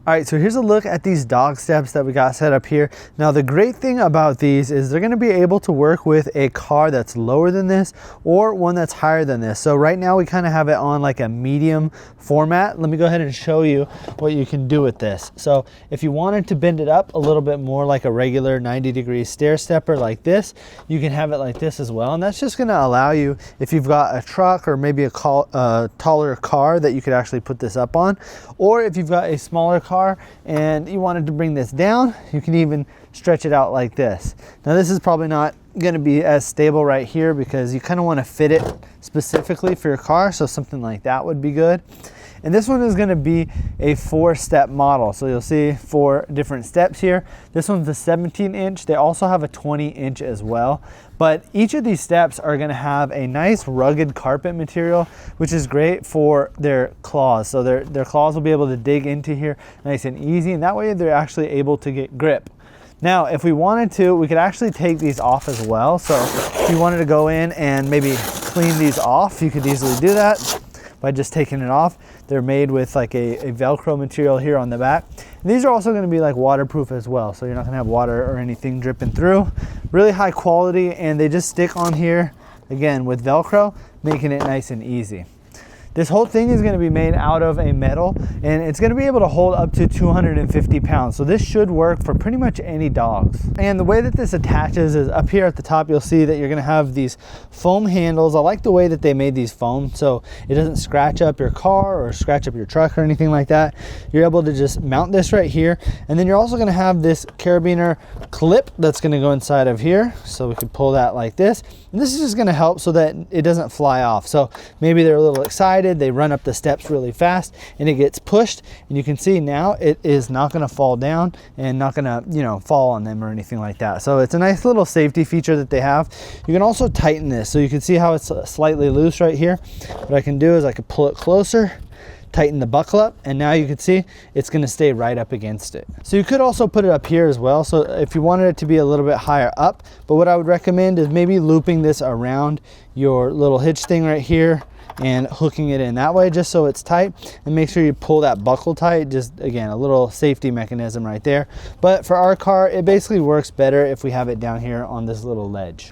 All right, so here's a look at these dog steps that we got set up here. Now, the great thing about these is they're gonna be able to work with a car that's lower than this or one that's higher than this. So right now we kind of have it on like a medium format. Let me go ahead and show you what you can do with this. So if you wanted to bend it up a little bit more like a regular 90-degree stair stepper like this, you can have it like this as well. And that's just gonna allow you, if you've got a truck or maybe a taller car, that you could actually put this up on. Or if you've got a smaller car and you wanted to bring this down, you can even stretch it out like this. Now this is probably not going to be as stable right here because you kind of want to fit it specifically for your car, so something like that would be good. And this one is going to be a 4-step model, so you'll see 4 different steps here. This one's the 17-inch. They also have a 20-inch as well, but each of these steps are going to have a nice rugged carpet material, which is great for their claws. So their claws will be able to dig into here nice and easy, and that way they're actually able to get grip. Now, if we wanted to, we could actually take these off as well. So if you wanted to go in and maybe clean these off, you could easily do that by just taking it off. They're made with like a Velcro material here on the back. And these are also going to be like waterproof as well, so you're not going to have water or anything dripping through. Really high quality, and they just stick on here again with Velcro, making it nice and easy. This whole thing is going to be made out of a metal, and it's going to be able to hold up to 250 pounds. So this should work for pretty much any dogs. And the way that this attaches is up here at the top. You'll see that you're going to have these foam handles. I like the way that they made these foam so it doesn't scratch up your car or scratch up your truck or anything like that. You're able to just mount this right here, and then you're also going to have this carabiner clip that's going to go inside of here, so we could pull that like this. And this is just going to help so that it doesn't fly off. So maybe they're a little excited, they run up the steps really fast, and it gets pushed, and you can see now it is not going to fall down and not going to, you know, fall on them or anything like that. So it's a nice little safety feature that they have. You can also tighten this, so you can see how it's slightly loose right here. What I can do is I can pull it closer, tighten the buckle up, and now you can see it's going to stay right up against it. So you could also put it up here as well, so if you wanted it to be a little bit higher up. But what I would recommend is maybe looping this around your little hitch thing right here and hooking it in that way just so it's tight, and make sure you pull that buckle tight. Just again, a little safety mechanism right there. But for our car, it basically works better if we have it down here on this little ledge.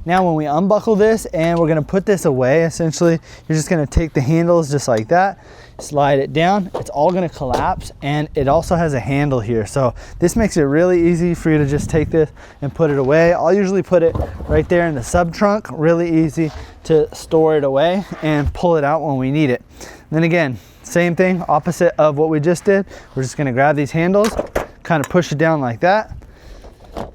Now when we unbuckle this and we're going to put this away, essentially you're just going to take the handles just like that, slide it down, it's all going to collapse, and it also has a handle here, so this makes it really easy for you to just take this and put it away. I'll usually put it right there in the sub trunk, really easy to store it away and pull it out when we need it. And then again, same thing, opposite of what we just did. We're just going to grab these handles, kind of push it down like that,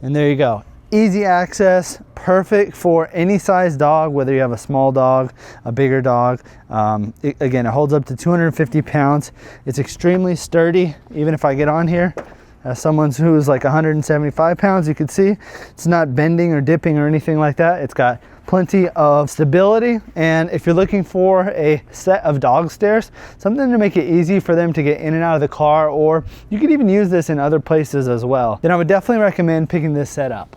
and there you go. Easy access, perfect for any size dog, whether you have a small dog, a bigger dog. Again, it holds up to 250 pounds. It's extremely sturdy. Even if I get on here, as someone who's like 175 pounds, you can see it's not bending or dipping or anything like that. It's got plenty of stability, and if you're looking for a set of dog stairs, something to make it easy for them to get in and out of the car, or you could even use this in other places as well, then I would definitely recommend picking this set up.